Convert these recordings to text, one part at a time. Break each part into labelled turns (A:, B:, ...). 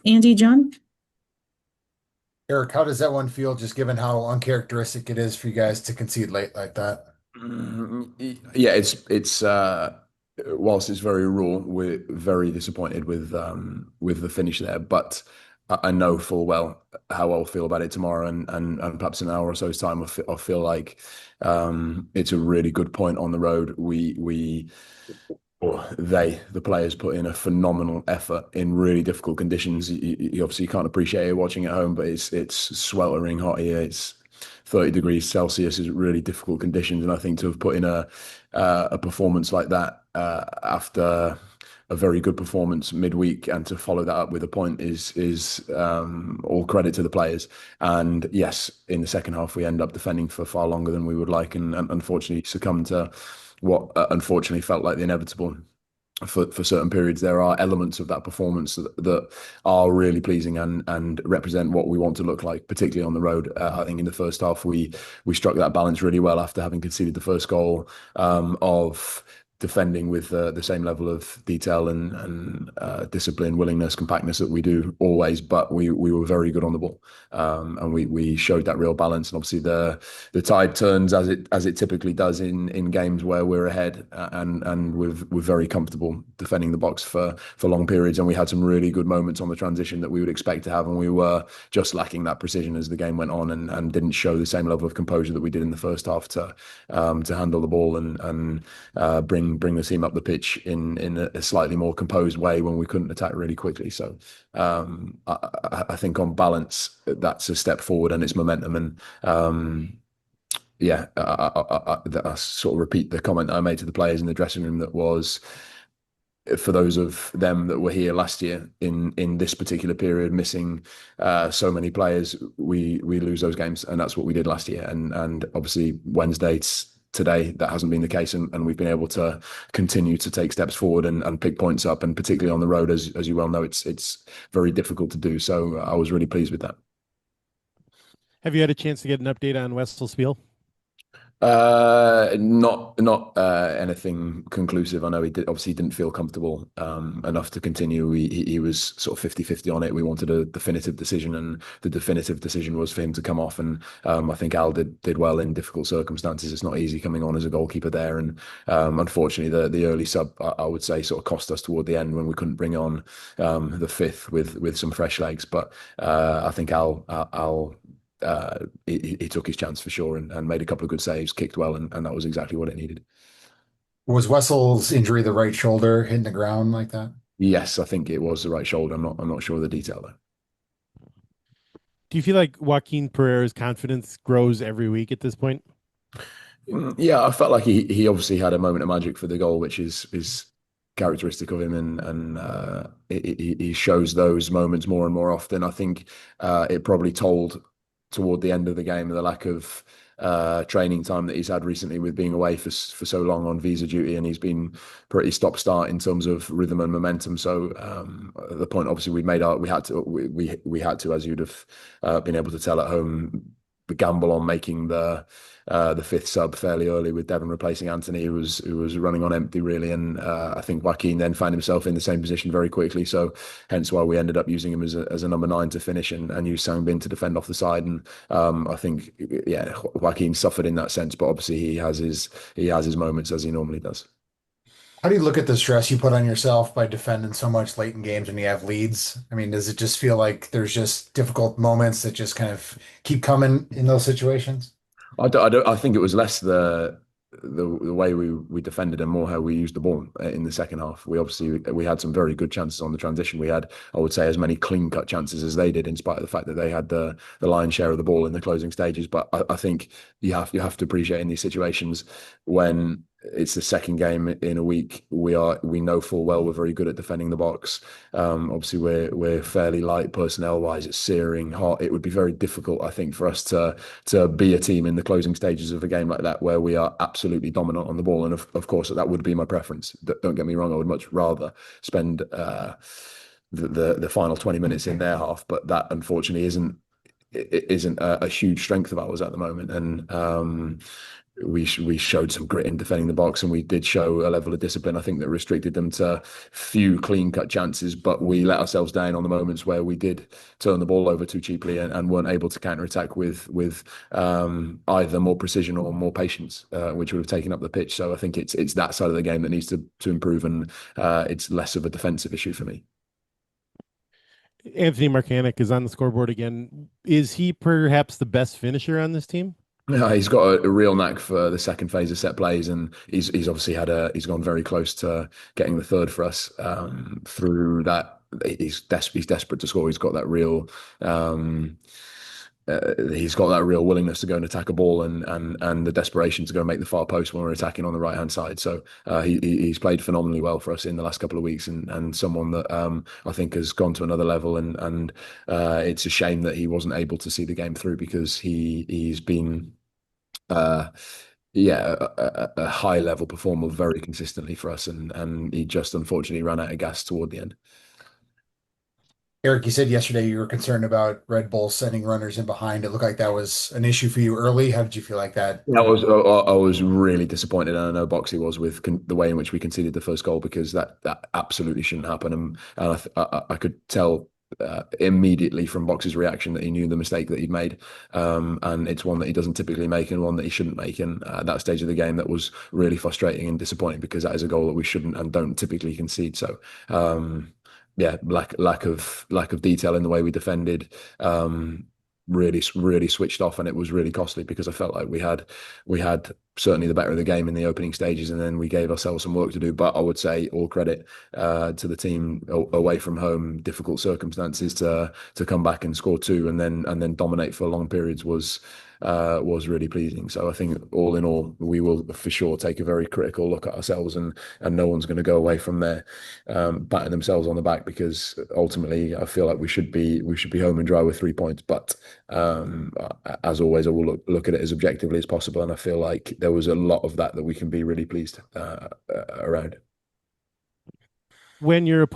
A: Andy, John?
B: Eric, how does that one feel, just given how uncharacteristic it is for you guys to concede late like that?
C: Yeah, it's whilst it's very raw, we're very disappointed with the finish there. But I know full well how I'll feel about it tomorrow, and perhaps in an hour or so's time, I'll feel like it's a really good point on the road. Or the players put in a phenomenal effort in really difficult conditions. You obviously can't appreciate it watching at home, but it's sweltering hot here. It's 30 degrees Celsius is really difficult conditions, and I think to have put in a performance like that after a very good performance midweek and to follow that up with a point is all credit to the players. And yes, in the second half we end up defending for far longer than we would like, and unfortunately succumb to what unfortunately felt like the inevitable for certain periods. There are elements of that performance that are really pleasing and represent what we want to look like, particularly on the road. I think in the first half we struck that balance really well after having conceded the first goal, of defending with the same level of detail and discipline, willingness, compactness that we do always. But we were very good on the ball, and we showed that real balance. And obviously the tide turns as it typically does in games where we're ahead, and we're very comfortable defending the box for long periods. And we had some really good moments on the transition that we would expect to have, and we were just lacking that precision as the game went on, and didn't show the same level of composure that we did in the first half to handle the ball and bring the team up the pitch in a slightly more composed way when we couldn't attack really quickly. So I think on balance that's a step forward, and it's momentum. And yeah, I sort of repeat the comment that I made to the players in the dressing room, that was, for those of them that were here last year in this particular period, missing so many players, we lose those games, and that's what we did last year. And obviously today that hasn't been the case, and we've been able to continue to take steps forward and pick points up, and particularly on the road, as you well know, it's very difficult to do. So I was really pleased with that.
D: Have you had a chance to get an update on West Spiel?
C: Not anything conclusive. I know obviously didn't feel comfortable enough to continue. He was sort of 50-50 on it. We wanted a definitive decision, and the definitive decision was for him to come off. And I think Al did well in difficult circumstances. It's not easy coming on as a goalkeeper there. And unfortunately, the early sub, I would say, sort of cost us toward the end when we couldn't bring on the fifth with some fresh legs. But I think Al he took his chance for sure, and made a couple of good saves, kicked well, and that was exactly what it needed.
B: Was Wessel's injury the right shoulder hitting the ground like that?
C: Yes, I think it was the right shoulder. I'm not sure of the detail though.
D: Do you feel like Joaquin Pereira's confidence grows every week at this point?
C: Yeah, I felt like he obviously had a moment of magic for the goal, which is characteristic of him, and he shows those moments more and more often. I think it probably told toward the end of the game, the lack of training time that he's had recently with being away for so long on visa duty, and he's been pretty stop-start in terms of rhythm and momentum. So the point obviously we had to, as you'd have been able to tell at home, gamble on making the fifth sub fairly early, with Devon replacing Anthony, who was running on empty really. And I think Joaquin then found himself in the same position very quickly. So hence why we ended up using him as a number 9 to finish, and used Sangbin to defend off the side. And I think, yeah, Joaquin suffered in that sense, but obviously he has his moments, as he normally does.
B: How do you look at the stress you put on yourself by defending so much late in games when you have leads? I mean, does it just feel like there's just difficult moments that just kind of keep coming in those situations?
C: I think it was less the way we defended, and more how we used the ball in the second half. We had some very good chances on the transition. We had, I would say, as many clean cut chances as they did, in spite of the fact that they had the lion's share of the ball in the closing stages. But I think you have to appreciate in these situations, when it's the second game in a week, we know full well we're very good at defending the box. Obviously we're fairly light personnel wise. It's searing hot. It would be very difficult, I think, for us to be a team in the closing stages of a game like that, where we are absolutely dominant on the ball. And of course that would be my preference. Don't get me wrong, I would much rather spend the final 20 minutes in their half, but that unfortunately isn't a huge strength of ours at the moment. And we showed some grit in defending the box, and we did show a level of discipline, I think, that restricted them to few clean-cut chances. But we let ourselves down on the moments where we did turn the ball over too cheaply and weren't able to counter-attack with either more precision or more patience, which would have taken up the pitch. So I think it's that side of the game that needs to improve, and it's less of a defensive issue for me.
D: Anthony Marcanic is on the scoreboard again. Is he perhaps the best finisher on this team?
C: Yeah, he's got a real knack for the second phase of set plays, and he's obviously he's gone very close to getting the third for us through that. He's desperate to score. He's got that real willingness to go and attack a ball, and the desperation to go and make the far post when we're attacking on the right hand side. So he's played phenomenally well for us in the last couple of weeks, and someone that I think has gone to another level. And it's a shame that he wasn't able to see the game through, because he's been yeah, a high level performer very consistently for us, and he just unfortunately ran out of gas toward the end.
B: Eric, you said yesterday you were concerned about Red Bull sending runners in behind. It looked like that was an issue for you early. How did you feel like that?
C: I was really disappointed, and I know Boxy was, with the way in which we conceded the first goal, because that absolutely shouldn't happen. And I could tell immediately from Box's reaction that he knew the mistake that he'd made, and it's one that he doesn't typically make, and one that he shouldn't make. And at that stage of the game, that was really frustrating and disappointing, because that is a goal that we shouldn't and don't typically concede. So yeah, lack of detail in the way we defended, really switched off, and it was really costly, because I felt like we had certainly the better of the game in the opening stages, and then we gave ourselves some work to do. But I would say all credit to the team away from home, difficult circumstances, to come back and score two, and then dominate for long periods was really pleasing. So I think all in all, we will for sure take a very critical look at ourselves, and no one's going to go away from there patting themselves on the back, because ultimately I feel like we should be home and dry with 3 points. But as always, I will look at it as objectively as possible, and I feel like there was a lot of that we can be really pleased around.
D: When your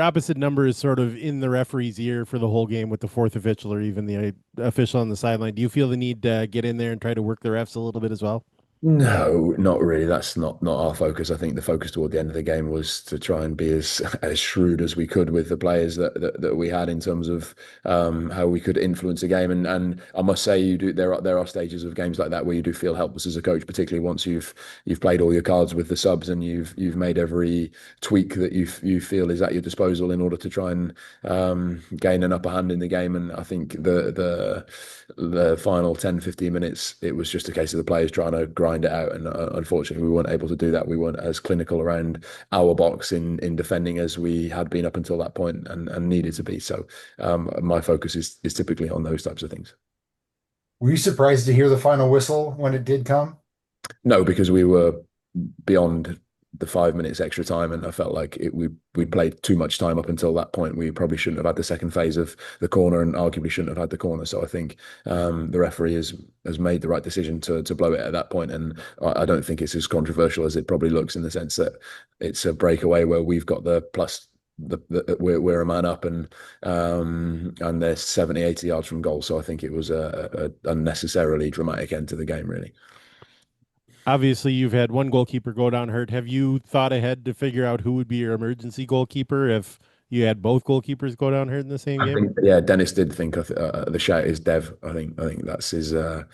D: opposite number is sort of in the referee's ear for the whole game, with the fourth official or even the official on the sideline, do you feel the need to get in there and try to work the refs a little bit as well?
C: No, not really. That's not our focus. I think the focus toward the end of the game was to try and be as shrewd as we could with the players that we had, in terms of how we could influence the game. And I must say, there are stages of games like that where you do feel helpless as a coach, particularly once you've played all your cards with the subs, and you've made every tweak that you feel is at your disposal in order to try and gain an upper hand in the game. And I think the final 10-15 minutes, it was just a case of the players trying to grind it out, and unfortunately we weren't able to do that. We weren't as clinical around our box in defending as we had been up until that point, and needed to be. So my focus is typically on those types of things.
B: Were you surprised to hear the final whistle when it did come?
C: No, because we were beyond the 5 minutes extra time, and I felt like we played too much time up until that point. We probably shouldn't have had the second phase of the corner, and arguably shouldn't have had the corner. So I think the referee has made the right decision to blow it at that point, and I don't think it's as controversial as it probably looks, in the sense that it's a breakaway where we've got the plus. We're a man up, and they're 70-80 yards from goal. So I think it was a unnecessarily dramatic end to the game, really.
D: Obviously, you've had one goalkeeper go down hurt. Have you thought ahead to figure out who would be your emergency goalkeeper if you had both goalkeepers go down hurt in the same
C: I
D: game?
C: think, yeah, Dennis did think the shout is Dev. I think that's his a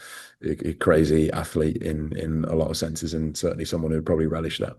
C: crazy athlete in a lot of senses, and certainly someone who'd probably relish that.